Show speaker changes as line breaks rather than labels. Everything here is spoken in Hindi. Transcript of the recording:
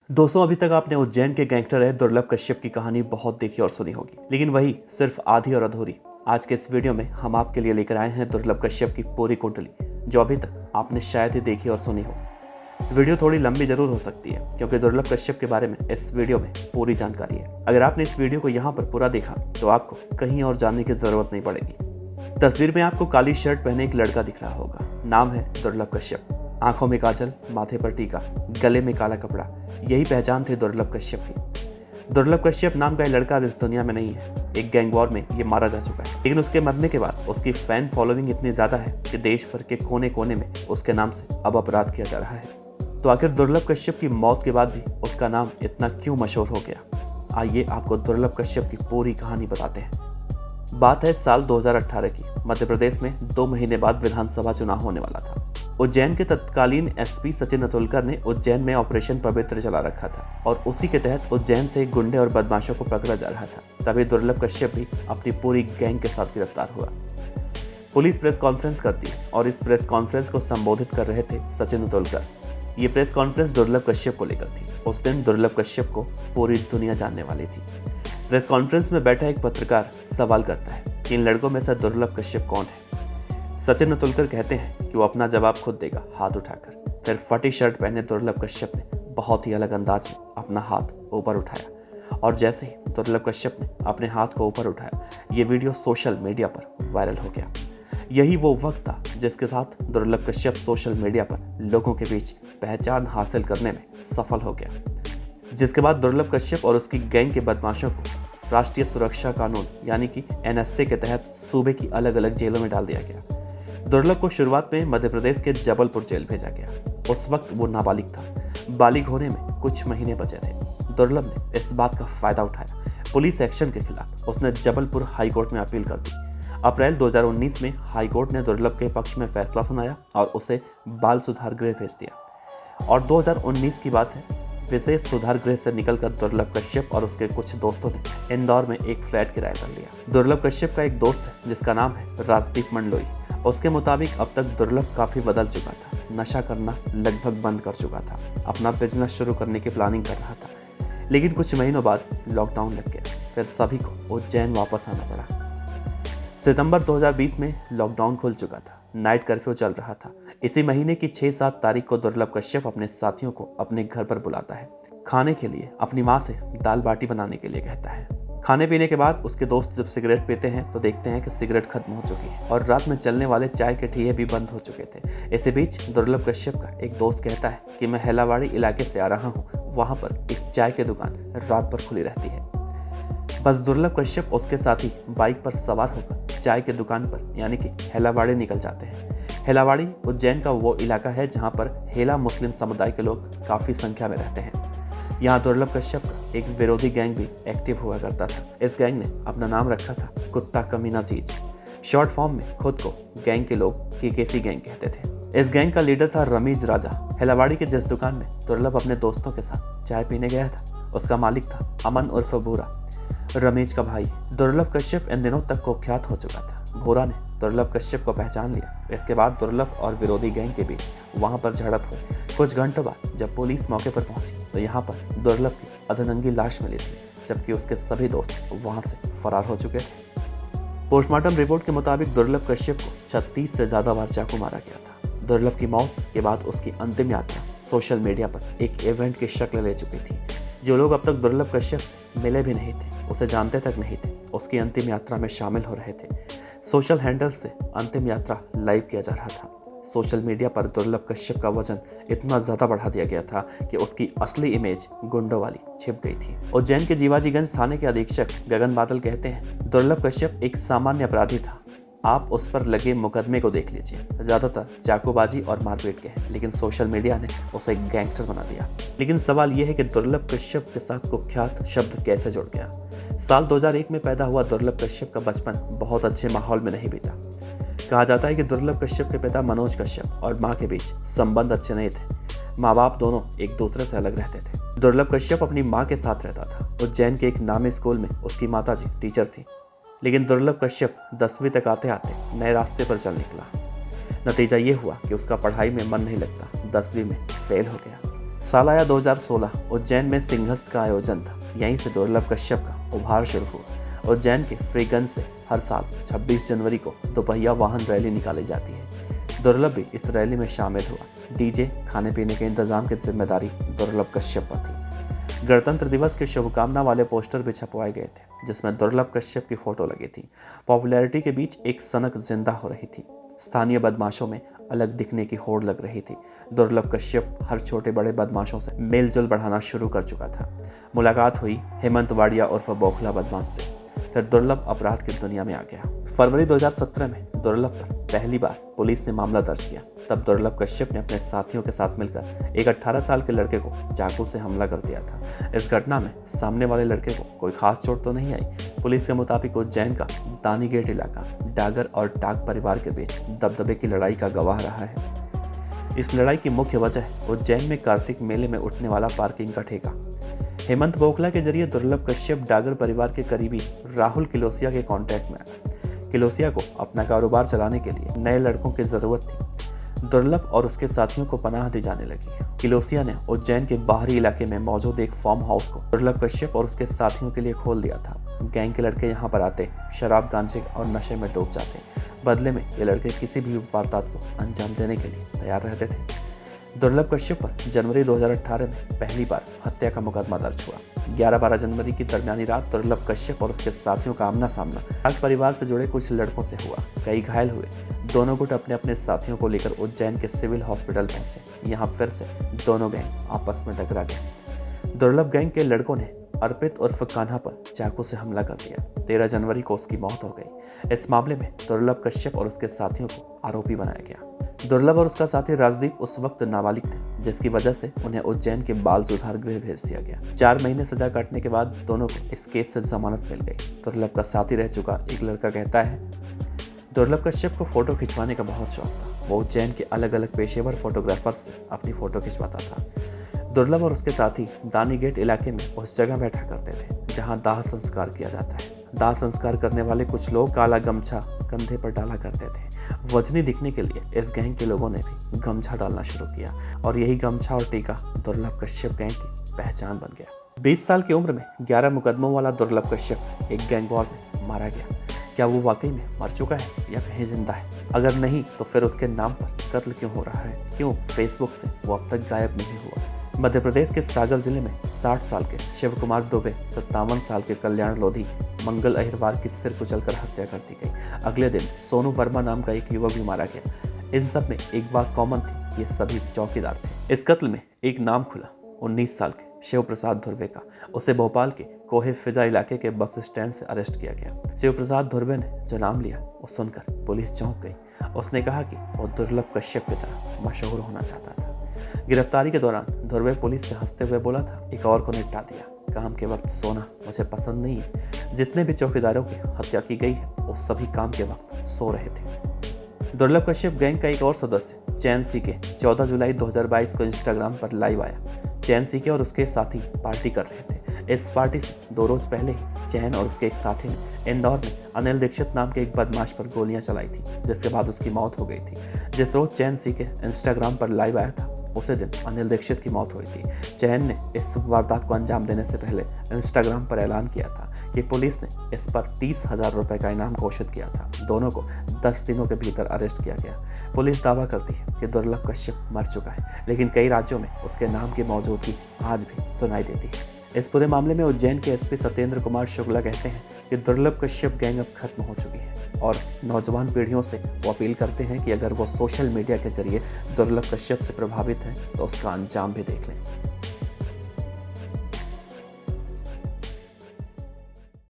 दोस्तों, अभी तक आपने उज्जैन के गैंगस्टर रहे दुर्लभ कश्यप की कहानी बहुत देखी और सुनी होगी, लेकिन वही सिर्फ आधी और अधूरी। आज के इस वीडियो में हम आपके लिए लेकर आए हैं दुर्लभ कश्यप की पूरी कुंडली, जो अभी तक आपने शायद ही देखी और सुनी हो। वीडियो थोड़ी लंबी जरूर हो सकती है, क्योंकि दुर्लभ कश्यप के बारे में इस वीडियो में पूरी जानकारी है। अगर आपने इस वीडियो को यहाँ पर पूरा देखा तो आपको कहीं और जानने की जरूरत नहीं पड़ेगी। तस्वीर में आपको काली शर्ट पहने एक लड़का दिख रहा होगा। नाम है दुर्लभ कश्यप। आंखों में काजल, माथे पर टीका, गले में काला कपड़ा, यही पहचान थी दुर्लभ कश्यप की। दुर्लभ कश्यप नाम का ये लड़का अब इस दुनिया में नहीं है। एक गैंग वॉर में ये मारा जा चुका है, लेकिन उसके मरने के बाद उसकी फैन फॉलोइंग इतनी ज्यादा है कि देश भर के कोने कोने में उसके नाम से अब अपराध किया जा रहा है। तो आखिर दुर्लभ कश्यप की मौत के बाद भी उसका नाम इतना क्यों मशहूर हो गया? आइए आपको दुर्लभ कश्यप की पूरी कहानी बताते हैं। बात है साल 2018 की। मध्य प्रदेश में 2 महीने बाद विधानसभा चुनाव होने वाला था। उज्जैन के तत्कालीन एसपी सचिन अतुलकर ने उज्जैन में ऑपरेशन पवित्र चला रखा था और उसी के तहत उज्जैन से गुंडे और बदमाशों को पकड़ा जा रहा था। तभी दुर्लभ कश्यप भी अपनी पूरी गैंग के साथ गिरफ्तार हुआ। पुलिस प्रेस कॉन्फ्रेंस करती और इस प्रेस कॉन्फ्रेंस को संबोधित कर रहे थे सचिन अतुलकर। ये प्रेस कॉन्फ्रेंस दुर्लभ कश्यप को लेकर थी। उस दिन दुर्लभ कश्यप को पूरी दुनिया जानने वाली थी। प्रेस कॉन्फ्रेंस में बैठा एक पत्रकार सवाल करता है कि इन लड़कों में से दुर्लभ कश्यप कौन है। सचिन अतुलकर कहते हैं कि वो अपना जवाब खुद देगा, हाथ उठाकर। फिर फटी शर्ट पहने दुर्लभ कश्यप ने बहुत ही अलग अंदाज में अपना हाथ ऊपर उठाया और जैसे ही दुर्लभ कश्यप ने अपने हाथ को ऊपर उठाया, ये वीडियो सोशल मीडिया पर वायरल हो गया। यही वो वक्त था जिसके साथ दुर्लभ कश्यप सोशल मीडिया पर लोगों के बीच पहचान हासिल करने में सफल हो गया। जिसके बाद दुर्लभ कश्यप और उसकी गैंग के बदमाशों को राष्ट्रीय सुरक्षा कानून यानी कि एनएसए के तहत सूबे की अलग अलग जेलों में डाल दिया गया। दुर्लभ को शुरुआत में मध्य प्रदेश के जबलपुर जेल भेजा गया। उस वक्त वो नाबालिग था। बालिग होने में कुछ महीने बचे थे। दुर्लभ ने इस बात का फायदा उठाया। पुलिस एक्शन के खिलाफ उसने जबलपुर हाईकोर्ट में अपील कर दी। अप्रैल 2019 में हाईकोर्ट ने दुर्लभ के पक्ष में फैसला सुनाया और उसे बाल सुधार गृह भेज दिया। और 2019 की बात है, विशेष सुधार गृह से निकलकर दुर्लभ कश्यप और उसके कुछ दोस्तों ने इंदौर में एक फ्लैट किराए कर लिया। दुर्लभ कश्यप का एक दोस्त है जिसका नाम है राजदीप मंडलोई। उसके मुताबिक अब तक दुर्लभ काफी बदल चुका था। नशा करना लगभग बंद कर चुका था। अपना बिजनेस शुरू करने की प्लानिंग कर रहा था। लेकिन कुछ महीनों बाद लॉकडाउन लग गया। फिर सभी को उज्जैन वापस आना पड़ा। सितंबर 2020 में लॉकडाउन खुल चुका था। नाइट कर्फ्यू चल रहा था। इसी महीने की 6-7 तारीख को दुर्लभ कश्यप अपने साथियों को अपने घर पर बुलाता है। खाने के लिए अपनी माँ से दाल बाटी बनाने के लिए कहता है। खाने पीने के बाद उसके दोस्त जब सिगरेट पीते हैं तो देखते हैं कि सिगरेट खत्म हो चुकी है और रात में चलने वाले चाय के ठिये भी बंद हो चुके थे। इसी बीच दुर्लभ कश्यप का एक दोस्त कहता है कि मैं हेलावाड़ी इलाके से आ रहा हूँ, वहाँ पर एक चाय की दुकान रात भर खुली रहती है। बस दुर्लभ कश्यप उसके साथी बाइक पर सवार होकर चाय की दुकान पर यानी कि हेलावाड़ी निकल जाते हैं। हेलावाड़ी उज्जैन का वो इलाका है जहाँ पर हेला मुस्लिम समुदाय के लोग काफ़ी संख्या में रहते हैं। यहाँ दुर्लभ कश्यप का एक विरोधी गैंग भी एक्टिव हुआ करता था। इस गैंग ने अपना नाम रखा था कुत्ता कमीना चीज। शॉर्ट फॉर्म में खुद को गैंग के लोग केकेसी गैंग कहते थे। इस गैंग का लीडर था रमीज राजा। हेलावाड़ी के जिस दुकान में दुर्लभ अपने दोस्तों के साथ चाय पीने गया था, उसका मालिक था अमन उर्फ भूरा, रमेश का भाई। दुर्लभ कश्यप इन दिनों तक कुख्यात हो चुका था। भूरा ने दुर्लभ कश्यप को पहचान लिया। इसके बाद दुर्लभ और विरोधी गैंग के बीच वहां पर झड़प हुई। कुछ घंटों बाद जब पुलिस मौके पर पहुंची तो यहाँ पर दुर्लभ की अधनंगी लाश मिली थी, जबकि उसके सभी दोस्त वहां से फरार हो चुके थे। पोस्टमार्टम रिपोर्ट के मुताबिक दुर्लभ कश्यप को 36 से ज्यादा बार चाकू मारा गया था। दुर्लभ की मौत के बाद उसकी अंतिम यात्रा सोशल मीडिया पर एक इवेंट की शक्ल ले चुकी थी। जो लोग अब तक दुर्लभ कश्यप मिले भी नहीं थे, उसे जानते तक नहीं थे, उसकी अंतिम यात्रा में शामिल हो रहे थे। सोशल हैंडल्स से अंतिम यात्रा लाइव किया जा रहा था। सोशल मीडिया पर दुर्लभ कश्यप का वजन इतना ज्यादा बढ़ा दिया गया था कि उसकी असली इमेज गुंडों वाली छिप गई थी। उज्जैन के जीवाजीगंज थाने के अधीक्षक गगन बादल कहते हैं, दुर्लभ कश्यप एक सामान्य अपराधी था। आप उस पर लगे मुकदमे को देख लीजिए, ज्यादातर चाकूबाजी और मारपीट के हैं, लेकिन सोशल मीडिया ने उसे एक गैंगस्टर बना दिया। लेकिन सवाल यह है कि दुर्लभ कश्यप के साथ कुख्यात शब्द कैसे जुड़ गया। साल 2001 में पैदा हुआ दुर्लभ कश्यप का बचपन बहुत अच्छे माहौल में नहीं बीता। कहा जाता है कि दुर्लभ कश्यप के पिता मनोज कश्यप और मां के बीच संबंध अच्छे नहीं थे। माँ बाप दोनों एक दूसरे से अलग रहते थे। दुर्लभ कश्यप अपनी मां के साथ रहता था। उज्जैन के एक नामी स्कूल में उसकी माताजी टीचर थी। लेकिन दुर्लभ कश्यप 10वीं तक आते आते नए रास्ते पर चल निकला। नतीजा ये हुआ कि उसका पढ़ाई में मन नहीं लगता, 10वीं में फेल हो गया। साल आया 2016। उज्जैन में सिंहस्थ का आयोजन था। यहीं से दुर्लभ कश्यप का उभार शुरू हुआ। उज्जैन के फ्रीगंज से हर साल 26 जनवरी को दोपहिया वाहन रैली निकाली जाती है। दुर्लभ भी इस रैली में शामिल हुआ। डीजे, खाने पीने के इंतजाम की जिम्मेदारी दुर्लभ कश्यप पर थी। गणतंत्र दिवस की शुभकामना वाले पोस्टर भी छपवाए गए थे, जिसमें दुर्लभ कश्यप की फोटो लगी थी। पॉपुलैरिटी के बीच एक सनक जिंदा हो रही थी। स्थानीय बदमाशों में अलग दिखने की होड़ लग रही थी। दुर्लभ कश्यप हर छोटे बड़े बदमाशों से मेलजोल बढ़ाना शुरू कर चुका था। मुलाकात हुई हेमंत वाडिया उर्फ बौखला बदमाश से। फिर दुर्लभ अपराध की दुनिया में आ गया। फरवरी 2017 में दुर्लभ पर पहली बार पुलिस ने मामला दर्ज किया। तब दुर्लभ कश्यप ने अपने साथियों के साथ मिलकर एक 18 साल के लड़के को चाकू से हमला कर दिया था। इस घटना में सामने वाले लड़के को कोई खास चोट तो नहीं आई। पुलिस के मुताबिक उज्जैन का दानी गेट इलाका डागर और टाक परिवार के बीच दबदबे की लड़ाई का गवाह रहा है। इस लड़ाई की मुख्य वजह उज्जैन में कार्तिक मेले में उठने वाला पार्किंग का ठेका। हेमंत बोखला के जरिए दुर्लभ कश्यप डागर परिवार के करीबी राहुल किलोसिया के कांटेक्ट में आया। किलोसिया को अपना कारोबार चलाने के लिए नए लड़कों की जरूरत थी। दुर्लभ और उसके साथियों को पनाह दी जाने लगी। किलोसिया ने उज्जैन के बाहरी इलाके में मौजूद एक फार्म हाउस को दुर्लभ कश्यप और उसके साथियों के लिए खोल दिया था। गैंग के लड़के यहाँ पर आते, शराब, गांजे और नशे में डूब जाते। बदले में ये लड़के किसी भी वारदात को अंजाम देने के लिए तैयार रहते थे। दुर्लभ कश्यप पर जनवरी 2018 में पहली बार हत्या का मुकदमा दर्ज हुआ। 11-12 जनवरी की दरमियानी रात दुर्लभ कश्यप और उसके साथियों का आमना सामना राज परिवार से जुड़े कुछ लड़कों से हुआ। कई घायल हुए। दोनों गुट अपने अपने साथियों को लेकर उज्जैन के सिविल हॉस्पिटल पहुंचे। यहाँ फिर से दोनों गैंग आपस में टकरा गए। दुर्लभ गैंग के लड़कों ने अर्पित उर्फ कान्हा पर चाकू से हमला कर दिया। 13 जनवरी को उसकी मौत हो गई। इस मामले में दुर्लभ कश्यप और उसके साथियों को आरोपी बनाया गया। दुर्लभ और उसका साथी राजदीप उस वक्त नाबालिग थे, जिसकी वजह से उन्हें उज्जैन के बाल सुधार गृह भेज दिया गया। 4 महीने सजा काटने के बाद दोनों को इस केस से जमानत मिल गई। दुर्लभ का साथी रह चुका एक लड़का कहता है, दुर्लभ कश्यप को फोटो खिंचवाने का बहुत शौक था। वो उज्जैन के अलग अलग पेशेवर फोटोग्राफर्स से अपनी फोटो खिंचवाता था। दुर्लभ और उसके साथी दानी गेट इलाके में उस जगह बैठा करते थे जहां दाह संस्कार किया जाता है। दाह संस्कार करने वाले कुछ लोग काला गमछा कंधे पर डाला करते थे। वजनी दिखने के लिए इस गैंग के लोगों ने भी गमछा डालना शुरू किया और यही गमछा और टीका दुर्लभ कश्यप गैंग की पहचान बन गया। 20 साल की उम्र में 11 मुकदमों वाला दुर्लभ कश्यप एक गैंग वॉर में मारा गया। क्या वो वाकई में मर चुका है या कहीं जिंदा है? अगर नहीं तो फिर उसके नाम पर कत्ल क्यों हो रहा है? क्यों फेसबुक से वो अब तक गायब नहीं हुआ? मध्य प्रदेश के सागर जिले में 60 साल के शिव कुमार दुबे, 57 साल के कल्याण लोधी, मंगल अहिरवार की सिर कुचलकर हत्या कर दी गई। अगले दिन सोनू वर्मा नाम का एक युवक भी मारा गया। इन सब में एक बात कॉमन थी, ये सभी चौकीदार थे। इस कत्ल में एक नाम खुला 19 साल के शिव प्रसाद धुर्वे का। उसे भोपाल के कोहे फिजा इलाके के बस स्टैंड से अरेस्ट किया गया। शिव प्रसाद धुर्वे ने जो नाम लिया वो सुनकर पुलिस चौंक गई। उसने कहा कि वो दुर्लभ कश्यप की तरह मशहूर होना चाहता था। गिरफ्तारी के दौरान धुर्वे पुलिस से हंसते हुए बोला था, एक और को निपटा दिया। काम के वक्त सोना मुझे पसंद नहीं है। जितने भी चौकीदारों की हत्या की गई है वो सभी काम के वक्त सो रहे थे। दुर्लभ कश्यप गैंग का एक और सदस्य चैन सीके 14 जुलाई 2022 को इंस्टाग्राम पर लाइव आया। चैन सीके और उसके साथी पार्टी कर रहे थे। इस पार्टी से 2 रोज पहले ही चैन और उसके एक साथी ने इंदौर में अनिल दीक्षित नाम के एक बदमाश पर गोलियां चलाई थी, जिसके बाद उसकी मौत हो गई थी। जिस रोज चैन सीके इंस्टाग्राम पर लाइव आया था उसे दिन अनिल दीक्षित की मौत हुई थी। चैन ने इस वारदात को अंजाम देने से पहले इंस्टाग्राम पर ऐलान किया था कि पुलिस ने इस पर 30,000 रुपए का इनाम घोषित किया था। दोनों को 10 दिनों के भीतर अरेस्ट किया गया। पुलिस दावा करती है कि दुर्लभ कश्यप मर चुका है, लेकिन कई राज्यों में उसके नाम की मौजूदगी आज भी सुनाई देती है। इस पूरे मामले में उज्जैन के एसपी सत्येंद्र कुमार शुक्ला कहते हैं कि दुर्लभ कश्यप गैंग अब खत्म हो चुकी है और नौजवान पीढ़ियों से वो अपील करते हैं कि अगर वो सोशल मीडिया के जरिए दुर्लभ कश्यप से प्रभावित हैं तो उसका अंजाम भी देख लें।